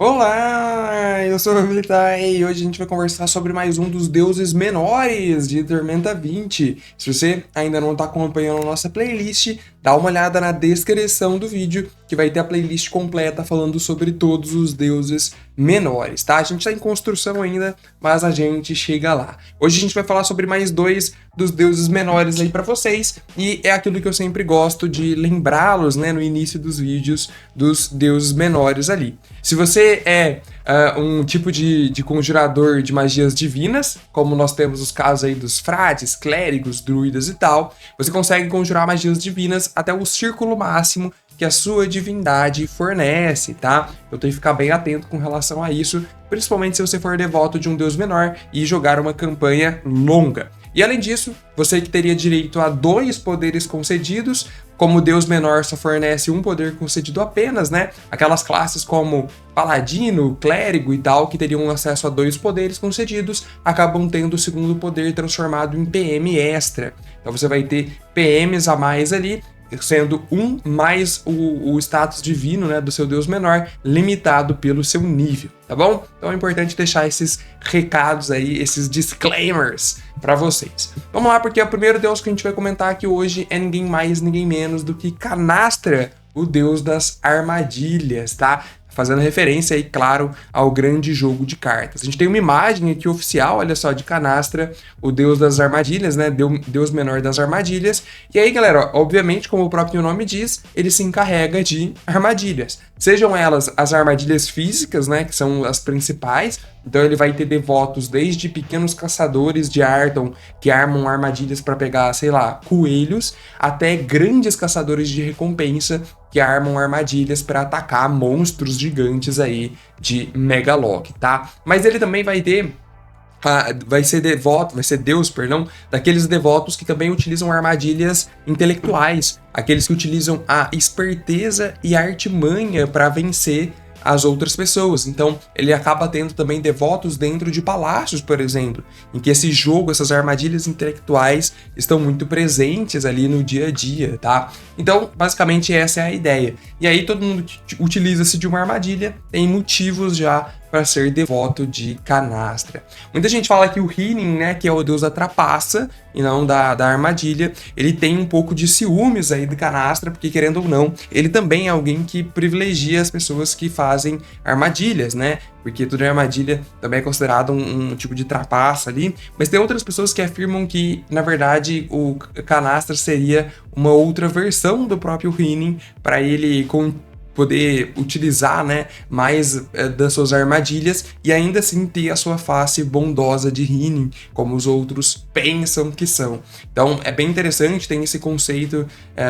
Olá, eu sou o Militar e hoje a gente vai conversar sobre mais um dos deuses menores de Tormenta 20. Se você ainda não está acompanhando a nossa playlist, dá uma olhada na descrição do vídeo que vai ter a playlist completa falando sobre todos os deuses menores, tá? A gente está em construção ainda, mas a gente chega lá. Hoje a gente vai falar sobre mais dois dos deuses menores aí para vocês e é aquilo que eu sempre gosto de lembrá-los, né, no início dos vídeos dos deuses menores ali. Se você é um tipo de conjurador de magias divinas, como nós temos os casos aí dos frades, clérigos, druidas e tal, você consegue conjurar magias divinas até o círculo máximo que a sua divindade fornece, tá? Eu tenho que ficar bem atento com relação a isso, principalmente se você for devoto de um deus menor e jogar uma campanha longa. E além disso, você que teria direito a 2 poderes concedidos, como o deus menor só fornece um poder concedido apenas, né? Aquelas classes como paladino, clérigo e tal, que teriam acesso a 2 poderes concedidos, acabam tendo o segundo poder transformado em PM extra. Então você vai ter PMs a mais ali, sendo um mais o status divino, né, do seu deus menor, limitado pelo seu nível, tá bom? Então é importante deixar esses recados aí, esses disclaimers para vocês. Vamos lá, porque o primeiro deus que a gente vai comentar aqui hoje é ninguém mais, ninguém menos do que Canastra, o deus das armadilhas, tá? Fazendo referência aí, claro, ao grande jogo de cartas. A gente tem uma imagem aqui oficial, olha só, de Canastra, o deus das armadilhas, né? Deus menor das armadilhas. E aí, galera, obviamente, como o próprio nome diz, ele se encarrega de armadilhas. Sejam elas as armadilhas físicas, né? Que são as principais. Então ele vai ter devotos desde pequenos caçadores de Arton que armam armadilhas para pegar, sei lá, coelhos, até grandes caçadores de recompensa que armam armadilhas para atacar monstros gigantes aí de Megalok, tá? Mas ele também vai ter vai ser Deus, perdão, daqueles devotos que também utilizam armadilhas intelectuais, aqueles que utilizam a esperteza e a artimanha para vencer as outras pessoas. Então, ele acaba tendo também devotos dentro de palácios, por exemplo, em que esse jogo, essas armadilhas intelectuais estão muito presentes ali no dia a dia, tá? Então, basicamente essa é a ideia. E aí todo mundo utiliza-se de uma armadilha, tem motivos já para ser devoto de Canastra. Muita gente fala que o Hinin, né, que é o deus da trapaça e não da armadilha, ele tem um pouco de ciúmes aí de Canastra, porque querendo ou não, ele também é alguém que privilegia as pessoas que fazem armadilhas, né? Porque tudo em armadilha também é considerado um tipo de trapaça ali, mas tem outras pessoas que afirmam que, na verdade, o Canastra seria uma outra versão do próprio Hinin para ele poder utilizar, né, mais das suas armadilhas e ainda assim ter a sua face bondosa de Hinin, como os outros pensam que são. Então é bem interessante, tem esse conceito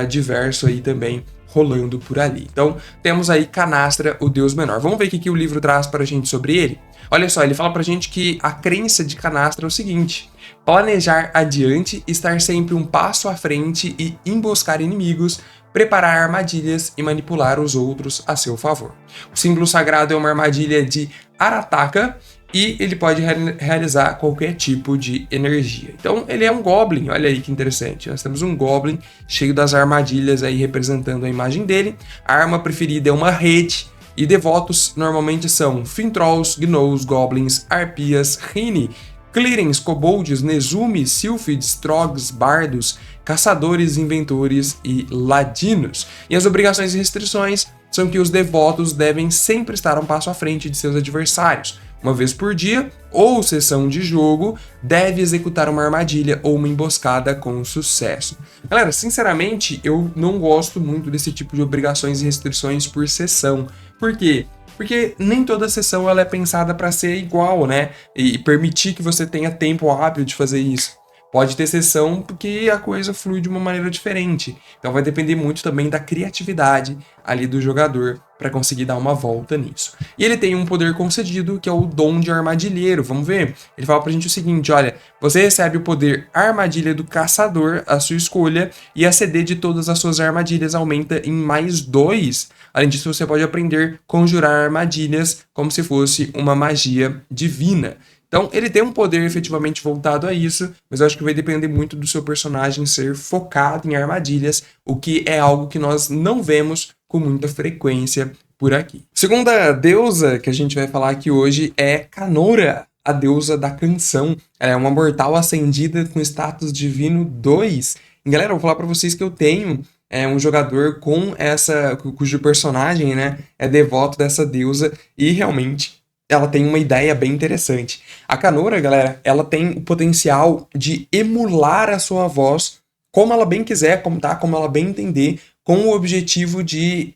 diverso aí também rolando por ali. Então temos aí Canastra, o deus menor. Vamos ver o que o livro traz pra gente sobre ele? Olha só, ele fala pra gente que a crença de Canastra é o seguinte: planejar adiante, estar sempre um passo à frente e emboscar inimigos, preparar armadilhas e manipular os outros a seu favor. O símbolo sagrado é uma armadilha de Arataka e ele pode realizar qualquer tipo de energia. Então ele é um Goblin, olha aí que interessante. Nós temos um Goblin cheio das armadilhas aí representando a imagem dele. A arma preferida é uma rede e devotos normalmente são Fintrolls, Gnolls, Goblins, Arpias, Rini, Clearings, Kobolds, Nezumi, Sylphids, Trogs, Bardos, Caçadores, Inventores e Ladinos. E as obrigações e restrições são que os devotos devem sempre estar um passo à frente de seus adversários. Uma vez por dia, ou sessão de jogo, deve executar uma armadilha ou uma emboscada com sucesso. Galera, sinceramente, eu não gosto muito desse tipo de obrigações e restrições por sessão. Por quê? Porque nem toda sessão ela é pensada para ser igual, né? E permitir que você tenha tempo hábil de fazer isso. Pode ter sessão porque a coisa flui de uma maneira diferente. Então vai depender muito também da criatividade ali do jogador para conseguir dar uma volta nisso. E ele tem um poder concedido que é o dom de armadilheiro. Vamos ver? Ele fala pra gente o seguinte, olha, você recebe o poder armadilha do caçador, a sua escolha, e a CD de todas as suas armadilhas aumenta em mais 2. Além disso, você pode aprender a conjurar armadilhas como se fosse uma magia divina. Então, ele tem um poder efetivamente voltado a isso, mas eu acho que vai depender muito do seu personagem ser focado em armadilhas, o que é algo que nós não vemos com muita frequência por aqui. Segunda deusa que a gente vai falar aqui hoje é Canora, a deusa da canção. Ela é uma mortal ascendida com status divino 2. E, galera, eu vou falar pra vocês que eu tenho um jogador cujo personagem, né, é devoto dessa deusa e realmente ela tem uma ideia bem interessante. A Canora, galera, ela tem o potencial de emular a sua voz como ela bem quiser, como ela bem entender, com o objetivo de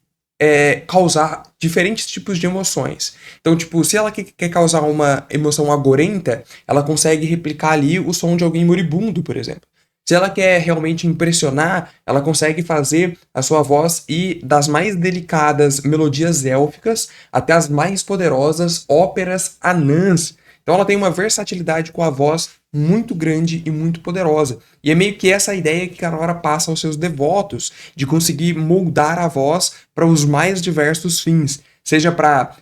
causar diferentes tipos de emoções. Então, tipo, se ela quer causar uma emoção agorenta, ela consegue replicar ali o som de alguém moribundo, por exemplo. Se ela quer realmente impressionar, ela consegue fazer a sua voz ir das mais delicadas melodias élficas até as mais poderosas óperas anãs. Então ela tem uma versatilidade com a voz muito grande e muito poderosa. E é meio que essa ideia que Canora passa aos seus devotos, de conseguir moldar a voz para os mais diversos fins. Seja para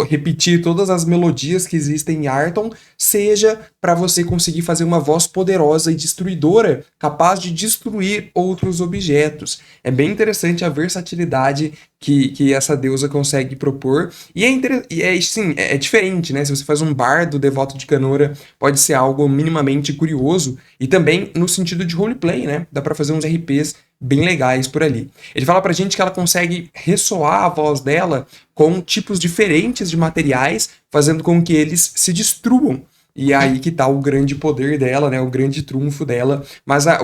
repetir todas as melodias que existem em Arton, seja para você conseguir fazer uma voz poderosa e destruidora, capaz de destruir outros objetos. É bem interessante a versatilidade que essa deusa consegue propor. E é diferente, né? Se você faz um bardo devoto de Canora, pode ser algo minimamente curioso. E também no sentido de roleplay, né? Dá para fazer uns RPs bem legais por ali. Ele fala pra gente que ela consegue ressoar a voz dela com tipos diferentes de materiais, fazendo com que eles se destruam. E é aí que tá o grande poder dela, né? O grande trunfo dela. Mas a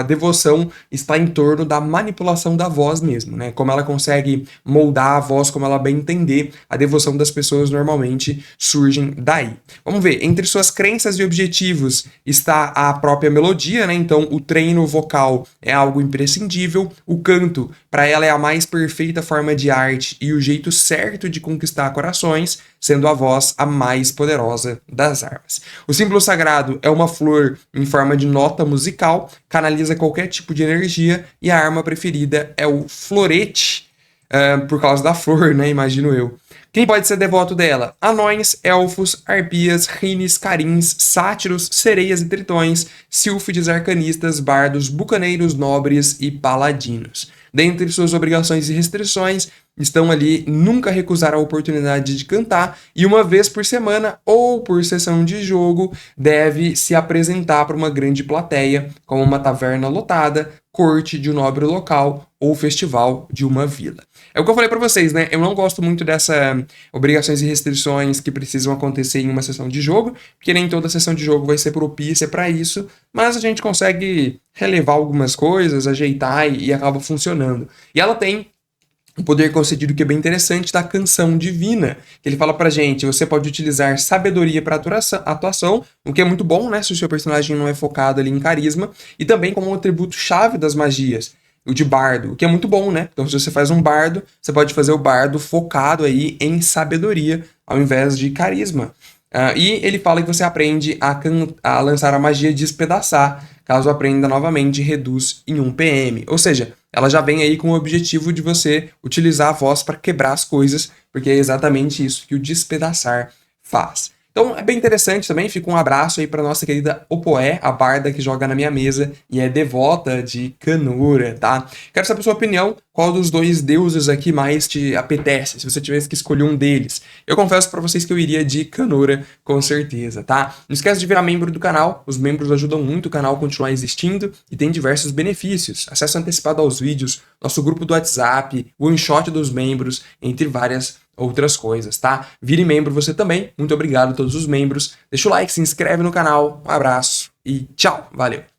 devoção está em torno da manipulação da voz mesmo, né? Como ela consegue moldar a voz, como ela bem entender, a devoção das pessoas normalmente surgem daí. Vamos ver, entre suas crenças e objetivos está a própria melodia, né? Então o treino vocal é algo imprescindível. O canto, para ela, é a mais perfeita forma de arte e o jeito certo de conquistar corações, sendo a voz a mais poderosa das armas. O símbolo sagrado é uma flor em forma de nota musical, canaliza qualquer tipo de energia, e a arma preferida é o florete, por causa da flor, né? Imagino eu. Quem pode ser devoto dela? Anões, elfos, arpias, rines, carins, sátiros, sereias e tritões, sílfides, arcanistas, bardos, bucaneiros, nobres e paladinos. Dentre suas obrigações e restrições estão ali nunca recusar a oportunidade de cantar e uma vez por semana ou por sessão de jogo deve se apresentar para uma grande plateia, como uma taverna lotada, corte de um nobre local ou festival de uma vila. É o que eu falei para vocês, né? Eu não gosto muito dessa obrigações e restrições que precisam acontecer em uma sessão de jogo, porque nem toda sessão de jogo vai ser propícia para isso, mas a gente consegue relevar algumas coisas, ajeitar e acaba funcionando. E ela tem um poder concedido que é bem interessante da canção divina, que ele fala pra gente, você pode utilizar sabedoria para atuação, o que é muito bom, né, se o seu personagem não é focado ali em carisma, e também como um atributo-chave das magias, o de bardo, o que é muito bom, né? Então, se você faz um bardo, você pode fazer o bardo focado aí em sabedoria, ao invés de carisma. E ele fala que você aprende a lançar a magia despedaçar, caso aprenda novamente, reduz em 1 PM. Ou seja, ela já vem aí com o objetivo de você utilizar a voz para quebrar as coisas, porque é exatamente isso que o despedaçar faz. Então é bem interessante também, fica um abraço aí para nossa querida Opoé, a barda que joga na minha mesa e é devota de Canora, tá? Quero saber a sua opinião, qual dos dois deuses aqui mais te apetece, se você tivesse que escolher um deles. Eu confesso para vocês que eu iria de Canora, com certeza, tá? Não esquece de virar membro do canal, os membros ajudam muito o canal a continuar existindo e tem diversos benefícios, acesso antecipado aos vídeos, nosso grupo do WhatsApp, o one-shot dos membros, entre várias outras coisas, tá? Vire membro você também. Muito obrigado a todos os membros. Deixa o like, se inscreve no canal. Um abraço e tchau. Valeu!